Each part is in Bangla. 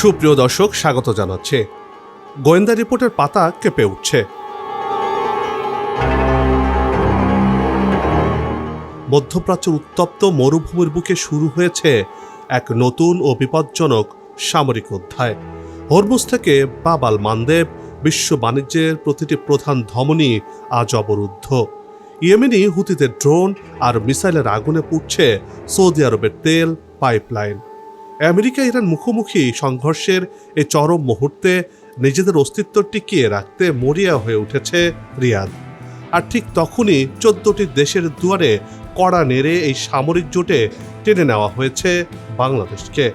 সুপ্রিয় দর্শক, স্বাগত জানাচ্ছে। গোয়েন্দা রিপোর্টের পাতা কেঁপে উঠছে। মধ্যপ্রাচ্যের উত্তপ্ত মরুভূমির বুকে শুরু হয়েছে এক নতুন ও বিপজ্জনক সামরিক অধ্যায়। হরমুজ থেকে বাব আল মানদেব বিশ্ব বাণিজ্যের প্রতিটি প্রধান ধমনী আজ অবরুদ্ধ। ইয়েমেনি হুতিদের ড্রোন আর মিসাইলের আগুনে পুড়ছে সৌদি আরবের তেল পাইপলাইন। আমেরিকা ইরান মুখোমুখি সংঘর্ষের এই চরম মুহূর্তে নিজেদের অস্তিত্ব টিকিয়ে রাখতে মরিয়া হয়ে উঠেছে রিয়াদ। আর ঠিক তখনই 14টি দেশের দুয়ারে কড়া নেড়ে এই সামরিক জোটে টেনে নেওয়া হয়েছে বাংলাদেশকে।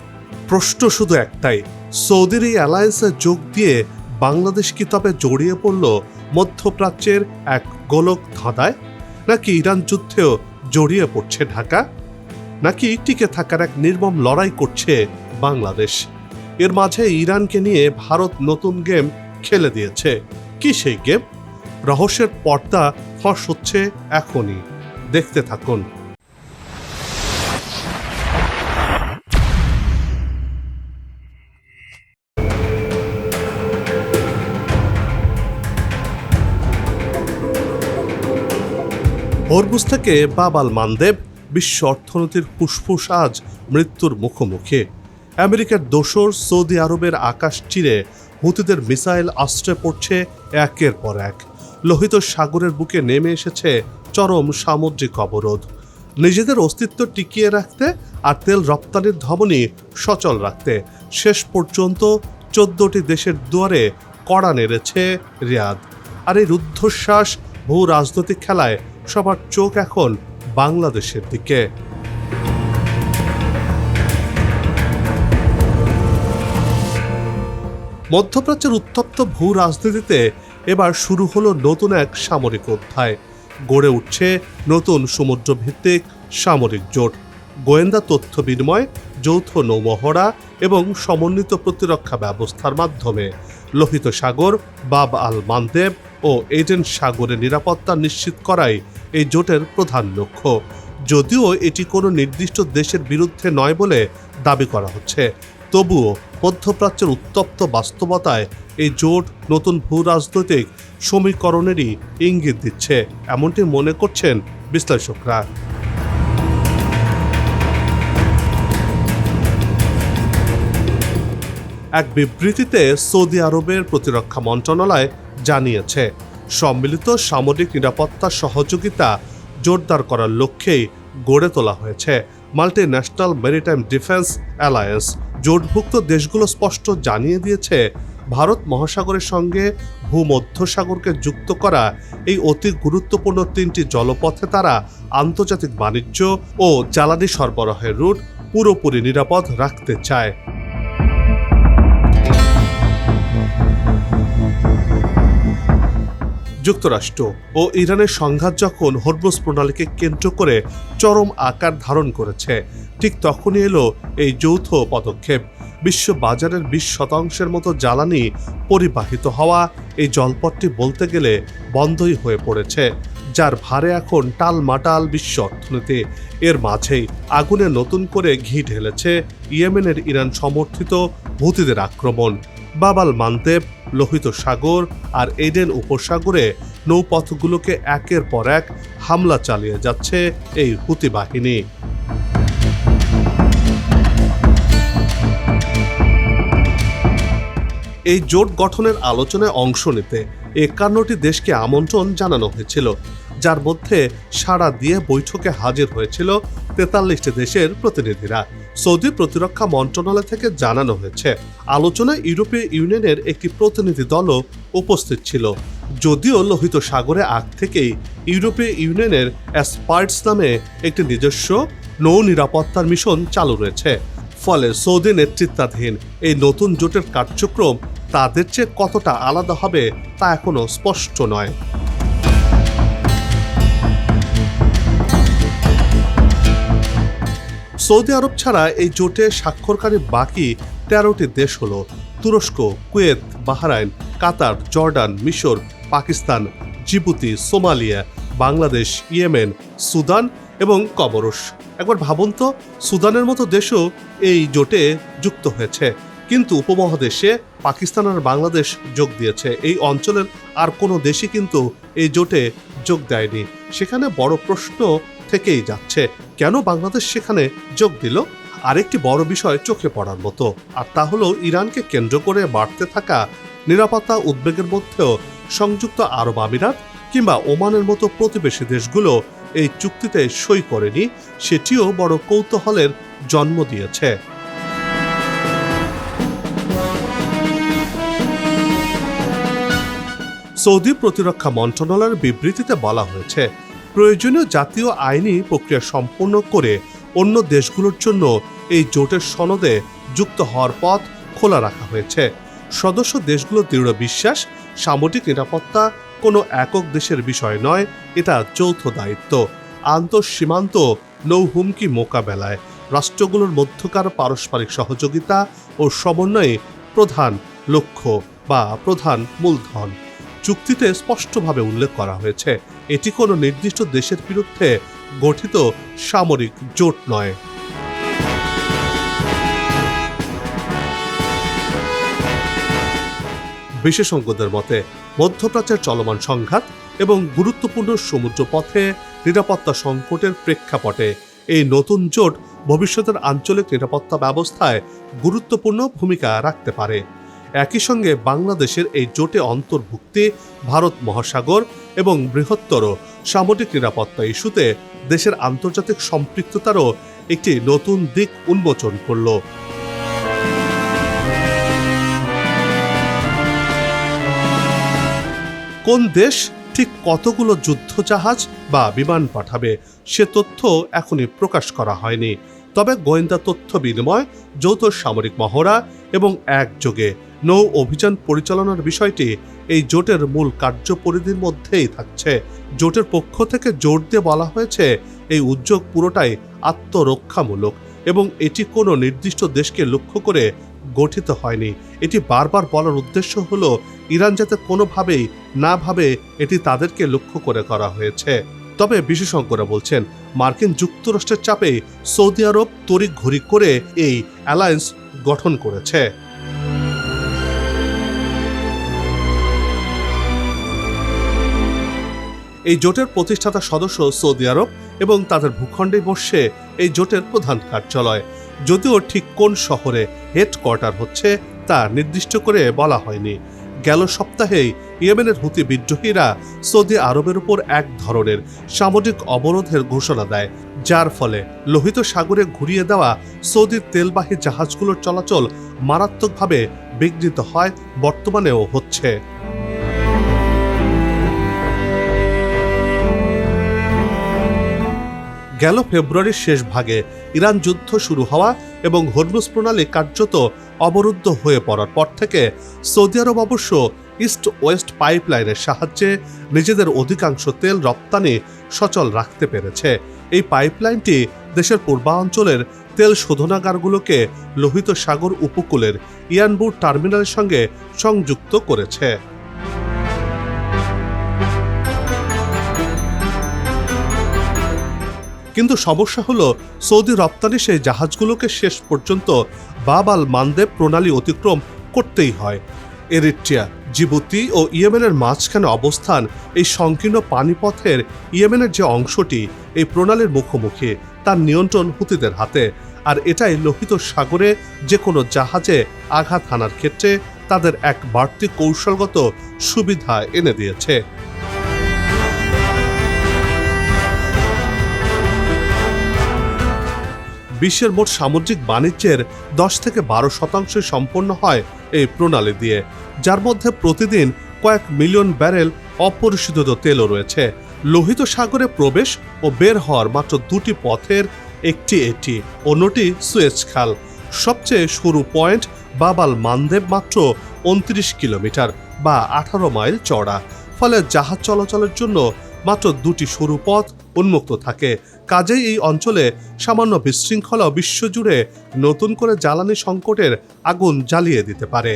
প্রশ্ন শুধু একটাই, সৌদির এই অ্যালায়েন্সে যোগ দিয়ে বাংলাদেশ কি তবে জড়িয়ে পড়ল মধ্যপ্রাচ্যের এক গোলক ধাঁধায়, নাকি ইরান যুদ্ধেও জড়িয়ে পড়ছে ঢাকা, নাকি টিকে থাকার এক নির্মম লড়াই করছে বাংলাদেশ? এর মাঝে ইরানকে নিয়ে ভারত নতুন গেম খেলে দিয়েছে। কি সেই গেম? রহস্যের পর্দা ফাঁস হচ্ছে এখনই, দেখতে থাকুন। হরমুজ থেকে বাব আল মানদেব বিশ্ব অর্থনীতির ফুসফুস আজ মৃত্যুর মুখোমুখি। আমেরিকার দোসর সৌদি আরবের আকাশ চিরে হুতিদের মিসাইল আশ্রয় পড়ছে একের পর এক। লোহিত সাগরের বুকে নেমে এসেছে চরম সামুদ্রিক অবরোধ। নিজেদের অস্তিত্ব টিকিয়ে রাখতে আর তেল রপ্তানির ধমনী সচল রাখতে শেষ পর্যন্ত 14টি দেশের দুয়ারে কড়া নেড়েছে রিয়াদ। আর এই রুদ্ধশ্বাস ভূ রাজনৈতিক খেলায় সবার চোখ এখন বাংলাদেশের দিকে। মধ্যপ্রাচ্যের উত্তপ্ত ভূ রাজনীতিতে এবার শুরু হলো নতুন এক সামরিক অধ্যায়। গড়ে উঠছে নতুন সমুদ্রভিত্তিক সামরিক জোট। গোয়েন্দা তথ্য বিনিময়, যৌথ নৌমহড়া এবং সমন্বিত প্রতিরক্ষা ব্যবস্থার মাধ্যমে লোহিত সাগর, বাব আল মানদেব ও এডেন সাগরের নিরাপত্তা নিশ্চিত করাই এই জোটের প্রধান লক্ষ্য। যদিও এটি কোনো নির্দিষ্ট দেশের বিরুদ্ধে নয় বলে দাবি করা হচ্ছে, তবুও মধ্যপ্রাচ্যের উত্তপ্ত বাস্তবতায় এই জোট নতুন ভূ রাজনৈতিক সমীকরণেরই ইঙ্গিত দিচ্ছে, এমনটি মনে করছেন বিশ্লেষকরা। এক বিবৃতিতে সৌদি আরবের প্রতিরক্ষা মন্ত্রণালয় জানিয়েছে, সম্মিলিত সামরিক নিরাপত্তা সহযোগিতা জোরদার করার লক্ষ্যেই গড়ে তোলা হয়েছে multi national maritime defence alliance. জোটভুক্ত দেশগুলো স্পষ্ট জানিয়ে দিয়েছে, ভারত মহাসাগরের সঙ্গে ভূমধ্যসাগরকে যুক্ত করা এই অতি গুরুত্বপূর্ণ 3টি জলপথে তারা আন্তর্জাতিক বাণিজ্য ও জ্বালানি সরবরাহের রুট পুরোপুরি নিরাপদ রাখতে চায়। যুক্তরাষ্ট্র ও ইরানের সংঘাত যখন হরমুজ প্রণালীকে কেন্দ্র করে চরম আকার ধারণ করেছে, ঠিক তখনই এলো এই যৌথ পদক্ষেপ। বিশ্ব বাজারের 20% মতো জ্বালানি পরিবাহিত হওয়া এই জলপথটি বলতে গেলে বন্ধই হয়ে পড়েছে, যার ভারে এখন টালমাটাল বিশ্ব অর্থনীতি। এর মাঝেই আগুনে নতুন করে ঘি ঢেলেছে ইয়েমেনের ইরান সমর্থিত হুতিদের আক্রমণ। বাব আল মানদেব, লোহিত সাগর আর এডেন উপসাগরে নৌপথগুলোকে একের পর এক হামলা চালিয়ে যাচ্ছে এই হুতি বাহিনী। এই জোট গঠনের আলোচনায় অংশ নিতে 51টি দেশকে আমন্ত্রণ জানানো হয়েছিল, যার মধ্যে সাড়া দিয়ে বৈঠকে হাজির হয়েছিল 43টি দেশের প্রতিনিধিরা। সৌদি প্রতিরক্ষা মন্ত্রণালয় থেকে জানানো হয়েছে, আলোচনায় ইউরোপীয় ইউনিয়নের একটি প্রতিনিধি দলও উপস্থিত ছিল। যদিও লোহিত সাগরে আগ থেকেই ইউরোপীয় ইউনিয়নের অ্যাসপার্টস নামে একটি নিজস্ব নৌ নিরাপত্তার মিশন চালু রয়েছে, ফলে সৌদি নেতৃত্বাধীন এই নতুন জোটের কার্যক্রম তাদের চেয়ে কতটা আলাদা হবে তা এখনো স্পষ্ট নয়। সৌদি আরব ছাড়া এই জোটে স্বাক্ষরকারী বাকি 13টি দেশ হল তুরস্ক, কুয়েত, বাহরাইন, কাতার, জর্ডান, মিশর, Pakistan, Djibouti, Somalia, Bangladesh, Yemen, Sudan এবং কমরস। একবার ভাবুন তো, সুদানের মতো দেশও এই জোটে যুক্ত হয়েছে। কিন্তু উপমহাদেশে পাকিস্তান আর বাংলাদেশ যোগ দিয়েছে। এই অঞ্চলের আর কোনো দেশই কিন্তু এই জোটে যোগ দেয়নি। সেখানে বড় প্রশ্ন থেকেই যাচ্ছে, কেন বাংলাদেশ সেখানে যোগ দিল? আরেকটি বড় বিষয় চোখে পড়ার মতো, আর তা হলো ইরানকে কেন্দ্র করে বাড়তে থাকা নিরাপত্তা উদ্বেগের মধ্যেও সংযুক্ত আরব আমিরাত কিংবা ওমানের মতো প্রতিবেশী দেশগুলো এই চুক্তিতে সই করেনি, সেটিও বড় কৌতূহলের জন্ম দিয়েছে। সৌদি প্রতিরক্ষা মন্ত্রণালয়ের বিবৃতিতে বলা হয়েছে, প্রয়োজনীয় জাতীয় আইনি প্রক্রিয়া সম্পন্ন করে অন্য দেশগুলোর জন্য এই জোটের সনদে যুক্ত হওয়ার পথ খোলা রাখা হয়েছে। সদস্য দেশগুলোর দৃঢ় বিশ্বাস, সামরিক নিরাপত্তা কোনো একক দেশের বিষয় নয়, এটা যৌথ দায়িত্ব। আন্তঃসীমান্ত নৌ হুমকি মোকাবেলায় রাষ্ট্রগুলোর মধ্যকার পারস্পরিক সহযোগিতা ও সমন্বয়ে প্রধান লক্ষ্য বা প্রধান মূলধন। চুক্তিতে স্পষ্টভাবে উল্লেখ করা হয়েছে, এটি কোনো নির্দিষ্ট দেশের বিরুদ্ধে গঠিত সামরিক জোট নয়। বিশেষজ্ঞদের মতে, মধ্যপ্রাচ্যের চলমান সংঘাত এবং গুরুত্বপূর্ণ সমুদ্র পথে নিরাপত্তা সংকটের প্রেক্ষাপটে এই নতুন জোট ভবিষ্যতের আঞ্চলিক নিরাপত্তা ব্যবস্থায় গুরুত্বপূর্ণ ভূমিকা রাখতে পারে। একই সঙ্গে বাংলাদেশের এই জোটে অন্তর্ভুক্তি ভারত মহাসাগর এবং বৃহত্তর সামরিক নিরাপত্তা ইস্যুতে দেশের আন্তর্জাতিক সম্পৃক্ততারও একটি নতুন দিক উন্মোচন করল। কোন দেশ ঠিক কতগুলো যুদ্ধজাহাজ বা বিমান পাঠাবে সে তথ্য এখনই প্রকাশ করা হয়নি, তবে গোয়েন্দা তথ্য বিনিময়, যৌথ সামরিক মহড়া এবং একযোগে নৌ অভিযান পরিচালনার বিষয়টি এই জোটের মূল কার্যপরিধির মধ্যেই থাকছে। জোটের পক্ষ থেকে জোর দিয়ে বলা হয়েছে, এই উদ্যোগ পুরোটাই আত্মরক্ষামূলক এবং এটি কোনো নির্দিষ্ট দেশকে লক্ষ্য করে গঠিত হয়নি। এটি বারবার বলার উদ্দেশ্য হলো ইরান যাতে কোনোভাবেই না ভাবে এটি তাদেরকে লক্ষ্য করে করা হয়েছে। তবে বিশেষজ্ঞরা বলছেন, মার্কিন যুক্তরাষ্ট্রের চাপে সৌদি আরব তড়িঘড়ি করে এই অ্যালায়েন্স গঠন করেছে। এই জোটের প্রতিষ্ঠাতা সদস্য সৌদি আরব এবং তাদের ভূখণ্ডে বসে এই জোটের প্রধান কার্যালয়। যদিও ঠিক কোন শহরে হেডকোয়ার্টার হচ্ছে তা নির্দিষ্ট করে বলা হয়নি। গেল সপ্তাহেই ইয়েমেনের হুতি বিদ্রোহীরা সৌদি আরবের উপর এক ধরনের সামরিক অবরোধের ঘোষণা দেয়, যার ফলে লোহিত সাগরে ঘুরিয়ে দেওয়া সৌদির তেলবাহী জাহাজগুলোর চলাচল মারাত্মকভাবে বিঘ্নিত হয়, বর্তমানেও হচ্ছে। গেল ফেব্রুয়ারির শেষ ভাগে ইরান যুদ্ধ শুরু হওয়া এবং হরমুজ প্রণালী কার্যত অবরুদ্ধ হয়ে পড়ার পর থেকে সৌদি আরব অবশ্য ইস্ট ওয়েস্ট পাইপলাইনের সাহায্যে নিজেদের অধিকাংশ তেল রপ্তানি সচল রাখতে পেরেছে। এই পাইপলাইনটি দেশের পূর্বাঞ্চলের তেল শোধনাগারগুলোকে লোহিত সাগর উপকূলের ইয়ানবুর টার্মিনালের সঙ্গে সংযুক্ত করেছে। কিন্তু সমস্যা হলো, সৌদি রপ্তানি সেই জাহাজগুলোকে শেষ পর্যন্ত বাব আল মানদেব প্রণালী অতিক্রম করতেই হয়। এরিট্রিয়া, জিবুতি ও ইয়েমেনের মাঝখানে অবস্থান এই সংকীর্ণ পানিপথের ইয়েমেনের যে অংশটি এই প্রণালীর মুখোমুখি, তার নিয়ন্ত্রণ হুতিদের হাতে। আর এটাই লোহিত সাগরে যে কোনো জাহাজে আঘাত হানার ক্ষেত্রে তাদের এক বাড়তি কৌশলগত সুবিধা এনে দিয়েছে। বিশ্বের মোট সামুদ্রিক বাণিজ্যের 10 থেকে 12% সম্পন্ন হয় এই প্রণালী দিয়ে, যার মধ্যে প্রতিদিন কয়েক মিলিয়ন ব্যারেল অপরিশোধিত তেলও রয়েছে। লোহিত সাগরে প্রবেশ ও বের হওয়ার মাত্র দুটি পথের একটি এটি, অন্যটি সুয়েজ খাল। সবচেয়ে সরু পয়েন্ট বাব আল মানদেব মাত্র 29 কিলোমিটার বা 18 মাইল চওড়া, ফলে জাহাজ চলাচলের জন্য মাত্র দুটি সরু পথ উন্মুক্ত থাকে। কাজেই এই অঞ্চলে সামান্য বিশৃঙ্খলা বিশ্বজুড়ে নতুন করে জ্বালানি সংকটের আগুন জ্বালিয়ে দিতে পারে।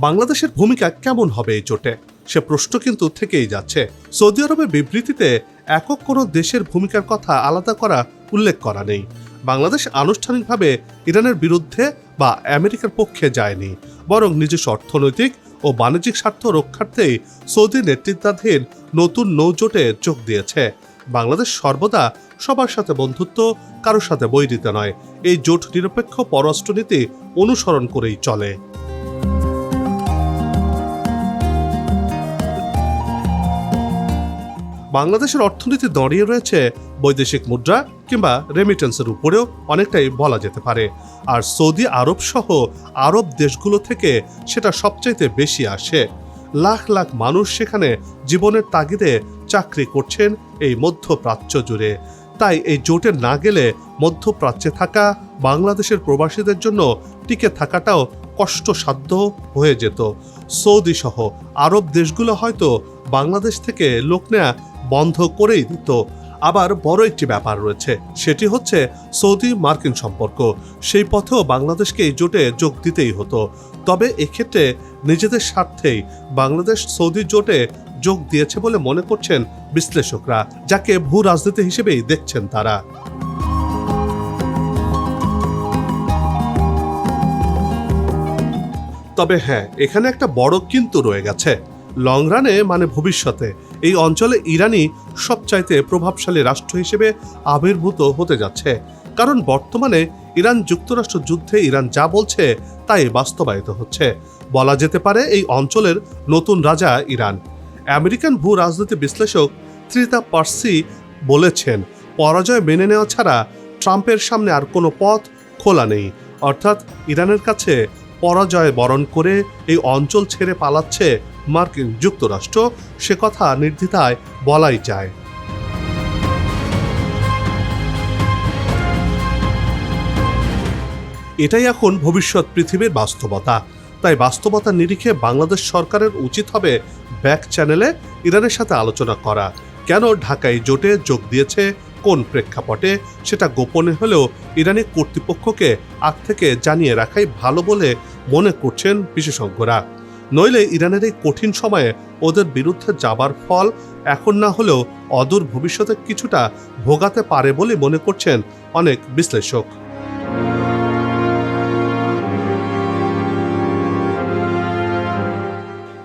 বাংলাদেশের ভূমিকা কেমন হবে এই জোটে? সে প্রশ্ন কিন্তু থেকেই যাচ্ছে। সৌদি আরবের বিবৃতিতে একক কোনো দেশের ভূমিকার কথা আলাদা করা উল্লেখ করা নেই। বাংলাদেশ আনুষ্ঠানিকভাবে ইরানের বিরুদ্ধে বা আমেরিকার পক্ষে যায়নি, বরং নিজস্ব অর্থনৈতিক ও বাণিজ্যিক স্বার্থ রক্ষার্থেই সৌদি নেতৃত্বাধীন নতুন নৌজোটে যোগ দিয়েছে। বাংলাদেশ সর্বদা সবার সাথে বন্ধুত্ব, কারোর সাথে বৈরিতা নয়, এই জোট নিরপেক্ষ পররাষ্ট্রনীতি অনুসরণ করেই চলে। বাংলাদেশের অর্থনীতি দাঁড়িয়ে রয়েছে বৈদেশিক মুদ্রা কিংবা রেমিটেন্সের উপরেও অনেকটাই বলা যেতে পারে। আর সৌদি আরব সহ আরব দেশগুলো থেকে সেটা সবচাইতে বেশি আসে। লাখ লাখ মানুষ সেখানে জীবনের তাগিদে চাকরি করছেন এই মধ্যপ্রাচ্য জুড়ে। তাই এই জোটে না গেলে মধ্যপ্রাচ্যে থাকা বাংলাদেশের প্রবাসীদের জন্য টিকে থাকাটাও কষ্টসাধ্য হয়ে যেত। সৌদি সহ আরব দেশগুলো হয়তো বাংলাদেশ থেকে লোক নেয়া বন্ধ করেই দিত। আবার বড় একটি ব্যাপার রয়েছে, সেটি হচ্ছে সৌদি মার্কিন সম্পর্ক। সেই পথেও বাংলাদেশকে এই জোটে যোগ দিতেই হতো। তবে এক্ষেত্রে নিজেদের স্বার্থেই বাংলাদেশ সৌদি জোটে যোগ দিয়েছে বলে মনে করছেন বিশ্লেষকরা, যাকে ভূ রাজনীতি হিসেবেই দেখছেন তারা। তবে হ্যাঁ, এখানে একটা বড় কিন্তু রয়ে গেছে। লং রানে মানে ভবিষ্যতে এই অঞ্চলে ইরানই সবচাইতে প্রভাবশালী রাষ্ট্র হিসেবে আবির্ভূত হতে যাচ্ছে। কারণ বর্তমানে ইরান যুক্তরাষ্ট্র যুদ্ধে ইরান যা বলছে তাই বাস্তবায়িত হচ্ছে। বলা যেতে পারে এই অঞ্চলের নতুন রাজা ইরান। আমেরিকান ভূ রাজনীতি বিশ্লেষক ত্রিতা পার্সি বলেছেন, পরাজয় মেনে নেওয়া ছাড়া ট্রাম্পের সামনে আর কোনো পথ খোলা নেই। অর্থাৎ ইরানের কাছে পরাজয় বরণ করে এই অঞ্চল ছেড়ে পালাচ্ছে মার্কিন যুক্তরাষ্ট্র, সে কথা নির্দ্বিধায় বলাই যায়। এটাই এখন ভবিষ্যৎ পৃথিবীর বাস্তবতা। তাই বাস্তবতার নিরিখে বাংলাদেশ সরকারের উচিত হবে ব্যাক চ্যানেলে ইরানের সাথে আলোচনা করা। কেন ঢাকায় জোটে যোগ দিয়েছে, কোন প্রেক্ষাপটে, সেটা গোপনে হলেও ইরানি কর্তৃপক্ষকে আগ থেকে জানিয়ে রাখাই ভালো বলে মনে করছেন বিশেষজ্ঞরা। নইলে ইরানের এই কঠিন সময়ে ওদের বিরুদ্ধে যাবার ফল এখন না হলেও অদূর ভবিষ্যতে কিছুটা ভোগাতে পারে বলে মনে করছেন অনেক বিশ্লেষক।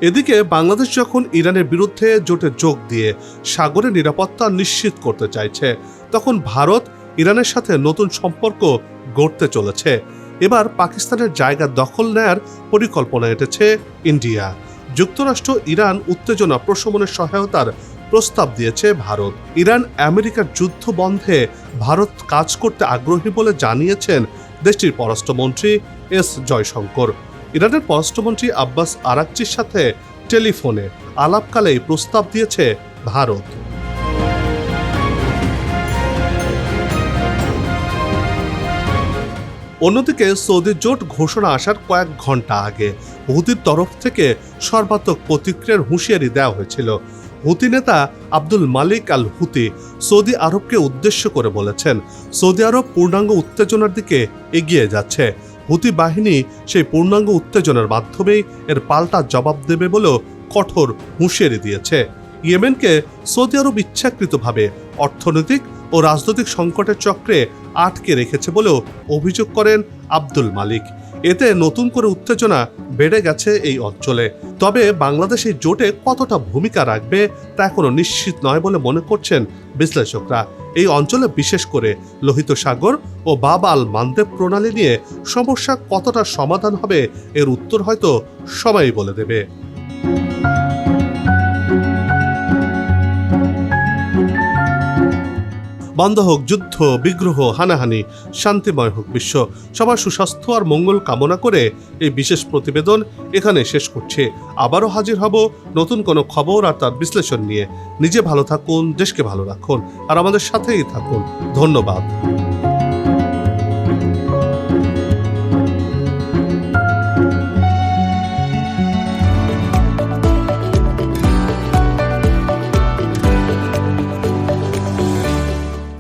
এদিকে বাংলাদেশ যখন ইরানের বিরুদ্ধে জোটে যোগ দিয়ে সাগরে নিরাপত্তা নিশ্চিত করতে চাইছে, তখন ভারত ইরানের সাথে নতুন সম্পর্ক গড়তে চলেছে। এবার পাকিস্তানের জায়গা দখল নেয়ার পরিকল্পনা এঁটেছে ইন্ডিয়া। যুক্তরাষ্ট্র ইরান উত্তেজনা প্রশমনের সহায়তার প্রস্তাব দিয়েছে ভারত। ইরান আমেরিকার যুদ্ধ বন্ধে ভারত কাজ করতে আগ্রহী বলে জানিয়েছেন দেশটির পররাষ্ট্রমন্ত্রী এস জয়শঙ্কর। ইরানের পররাষ্ট্রমন্ত্রী আব্বাস আরাকচির সাথে টেলিফোনে আলাপকালেই প্রস্তাব দিয়েছে ভারত। অন্যদিকে সৌদি জোট ঘোষণা আসার কয়েক ঘন্টা আগে হুতির তরফ থেকে সর্বাত্মক প্রতিক্রিয়ার হুঁশিয়ারি দেওয়া হয়েছিল। হুতি নেতা আব্দুল মালিক আল হুতি সৌদি আরবকে উদ্দেশ্য করে বলেছেন, সৌদি আরব পূর্ণাঙ্গ উত্তেজনার দিকে এগিয়ে যাচ্ছে। হুতি বাহিনী সেই পূর্ণাঙ্গ উত্তেজনার মাধ্যমেই এর পাল্টা জবাব দেবে বলেও কঠোর হুঁশিয়ারি দিয়েছে। ইয়েমেনকে সৌদি আরব ইচ্ছাকৃতভাবে অর্থনৈতিক ও রাজনৈতিক সংকটের চক্রে আটকে রেখেছে বলেও অভিযোগ করেন আব্দুল মালিক। এতে নতুন করে উত্তেজনা বেড়ে গেছে এই অঞ্চলে। তবে বাংলাদেশ এই জোটে কতটা ভূমিকা রাখবে তা এখনো নিশ্চিত নয় বলে মনে করছেন বিশ্লেষকরা। এই অঞ্চলে বিশেষ করে লোহিত সাগর ও বাব আল মানদেব প্রণালী নিয়ে সমস্যা কতটা সমাধান হবে এর উত্তর হয়তো সময়ই বলে দেবে। বন্ধ হোক যুদ্ধ, বিগ্রহ, হানাহানি, শান্তিময় হোক বিশ্ব। সবার সুস্বাস্থ্য আর মঙ্গল কামনা করে এই বিশেষ প্রতিবেদন এখানে শেষ করছে। আবারও হাজির হব নতুন কোনো খবর আর তার বিশ্লেষণ নিয়ে। নিজে ভালো থাকুন, দেশকে ভালো রাখুন আর আমাদের সাথেই থাকুন। ধন্যবাদ।